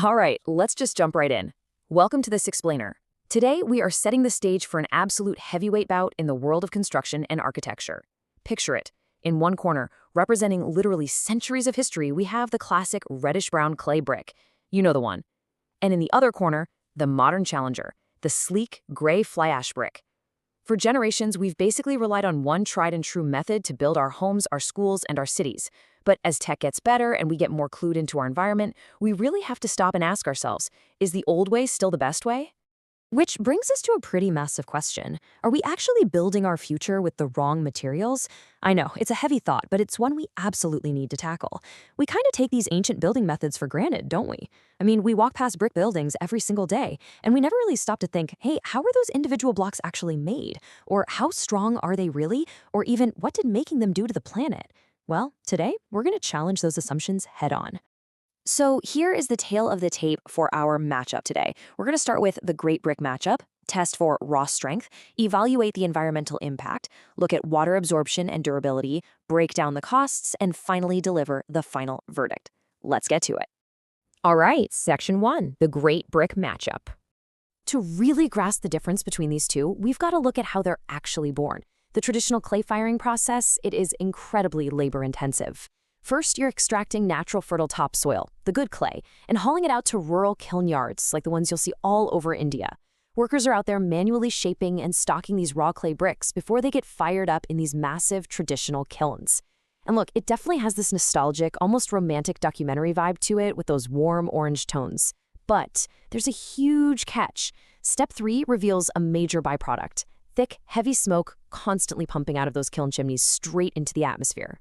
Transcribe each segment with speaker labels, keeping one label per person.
Speaker 1: All right, let's just jump right in. Welcome to this explainer. Today, we are setting the stage for an absolute heavyweight bout in the world of construction and architecture. Picture it. In one corner, representing literally centuries of history, we have the classic reddish-brown clay brick. You know the one. And in the other corner, the modern challenger, the sleek, gray fly ash brick. For generations, we've basically relied on one tried-and-true method to build our homes, our schools, and our cities. But as tech gets better and we get more clued into our environment, we really have to stop and ask ourselves, is the old way still the best way? Which brings us to a pretty massive question. Are we actually building our future with the wrong materials? I know, it's a heavy thought, but it's one we absolutely need to tackle. We kind of take these ancient building methods for granted, don't we? I mean, we walk past brick buildings every single day, and we never really stop to think, hey, how are those individual blocks actually made? Or how strong are they really? Or even, what did making them do to the planet? Well, today, we're going to challenge those assumptions head on. So here is the tale of the tape for our matchup today. We're going to start with the Great Brick matchup, test for raw strength, evaluate the environmental impact, look at water absorption and durability, break down the costs, and finally deliver the final verdict. Let's get to it. All right, Section 1, the Great Brick matchup. To really grasp the difference between these two, we've got to look at how they're actually born. The traditional clay firing process, it is incredibly labor-intensive. First, you're extracting natural fertile topsoil, the good clay, and hauling it out to rural kiln yards like the ones you'll see all over India. Workers are out there manually shaping and stocking these raw clay bricks before they get fired up in these massive traditional kilns. And look, it definitely has this nostalgic, almost romantic documentary vibe to it with those warm orange tones. But there's a huge catch. Step 3 reveals a major byproduct: thick, heavy smoke constantly pumping out of those kiln chimneys straight into the atmosphere.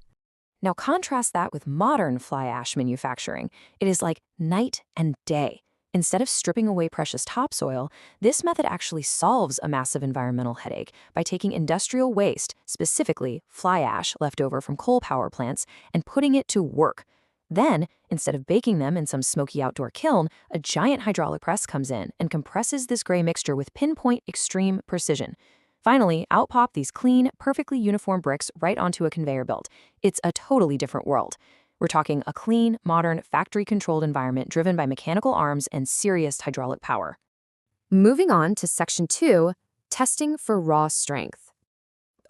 Speaker 1: Now contrast that with modern fly ash manufacturing. It is like night and day. Instead of stripping away precious topsoil, this method actually solves a massive environmental headache by taking industrial waste, specifically fly ash left over from coal power plants, and putting it to work. Then, instead of baking them in some smoky outdoor kiln, a giant hydraulic press comes in and compresses this gray mixture with pinpoint extreme precision. Finally, out pop these clean, perfectly uniform bricks right onto a conveyor belt. It's a totally different world. We're talking a clean, modern, factory-controlled environment driven by mechanical arms and serious hydraulic power. Moving on to Section 2, testing for raw strength.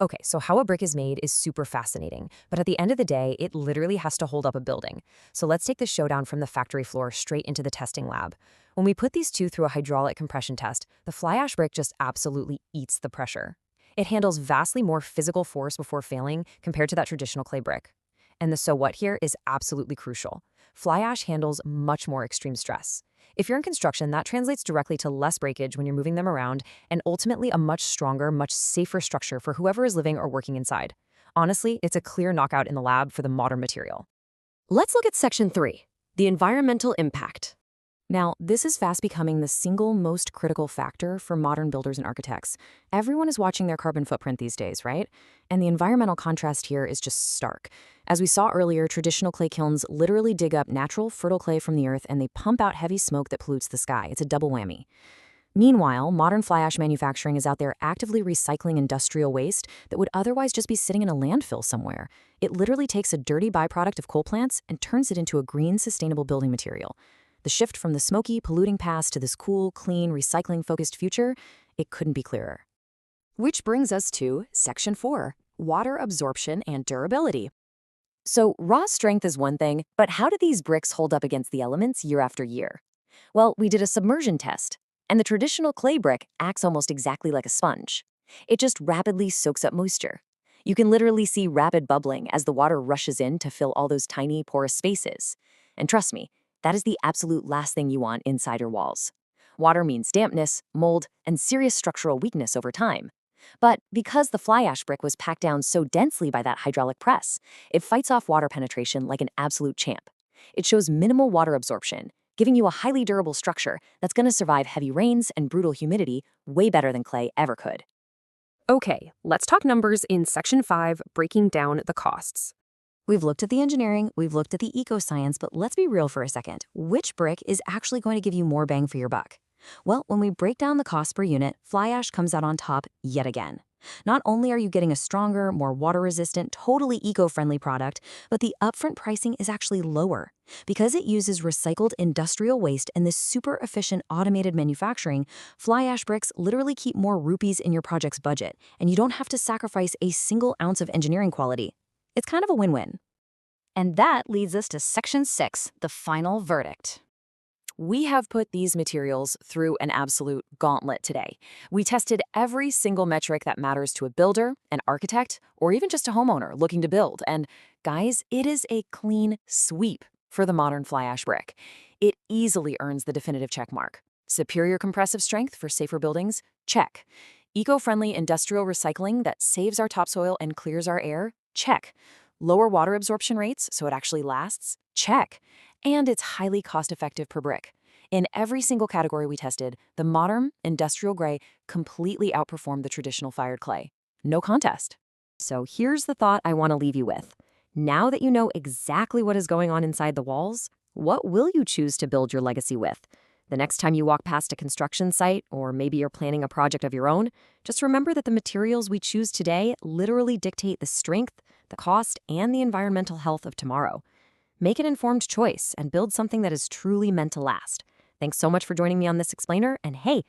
Speaker 1: Okay, so how a brick is made is super fascinating, but at the end of the day, it literally has to hold up a building. So let's take the showdown from the factory floor straight into the testing lab. When we put these two through a hydraulic compression test, the fly ash brick just absolutely eats the pressure. It handles vastly more physical force before failing compared to that traditional clay brick. And the so what here is absolutely crucial. Fly ash handles much more extreme stress. If you're in construction, that translates directly to less breakage when you're moving them around, and ultimately a much stronger, much safer structure for whoever is living or working inside. Honestly, it's a clear knockout in the lab for the modern material. Let's look at Section 3, the environmental impact. Now, this is fast becoming the single most critical factor for modern builders and architects. Everyone is watching their carbon footprint these days, right? And the environmental contrast here is just stark. As we saw earlier, traditional clay kilns literally dig up natural, fertile clay from the earth and they pump out heavy smoke that pollutes the sky. It's a double whammy. Meanwhile, modern fly ash manufacturing is out there actively recycling industrial waste that would otherwise just be sitting in a landfill somewhere. It literally takes a dirty byproduct of coal plants and turns it into a green, sustainable building material. The shift from the smoky, polluting past to this cool, clean, recycling-focused future, it couldn't be clearer. Which brings us to Section 4, water absorption and durability. So raw strength is one thing, but how do these bricks hold up against the elements year after year? Well, we did a submersion test, and the traditional clay brick acts almost exactly like a sponge. It just rapidly soaks up moisture. You can literally see rapid bubbling as the water rushes in to fill all those tiny, porous spaces. And trust me, that is the absolute last thing you want inside your walls. Water means dampness, mold, and serious structural weakness over time. But because the fly ash brick was packed down so densely by that hydraulic press, it fights off water penetration like an absolute champ. It shows minimal water absorption, giving you a highly durable structure that's going to survive heavy rains and brutal humidity way better than clay ever could. Okay, let's talk numbers in Section 5, breaking down the costs. We've looked at the engineering, we've looked at the eco-science, but let's be real for a second. Which brick is actually going to give you more bang for your buck? Well, when we break down the cost per unit, fly ash comes out on top yet again. Not only are you getting a stronger, more water-resistant, totally eco-friendly product, but the upfront pricing is actually lower. Because it uses recycled industrial waste and this super efficient automated manufacturing, fly ash bricks literally keep more rupees in your project's budget, and you don't have to sacrifice a single ounce of engineering quality. It's kind of a win-win.
Speaker 2: And that leads us to Section 6, the final verdict.
Speaker 1: We have put these materials through an absolute gauntlet today. We tested every single metric that matters to a builder, an architect, or even just a homeowner looking to build. And guys, it is a clean sweep for the modern fly ash brick. It easily earns the definitive check mark. Superior compressive strength for safer buildings? Check. Eco-friendly industrial recycling that saves our topsoil and clears our air? Check. Lower water absorption rates so it actually lasts? Check. And it's highly cost-effective per brick. In every single category we tested, the modern industrial gray completely outperformed the traditional fired clay. No contest. So here's the thought I want to leave you with. Now that you know exactly what is going on inside the walls, what will you choose to build your legacy with? The next time you walk past a construction site, or maybe you're planning a project of your own, just remember that the materials we choose today literally dictate the strength, the cost, and the environmental health of tomorrow. Make an informed choice and build something that is truly meant to last. Thanks so much for joining me on this explainer, and hey,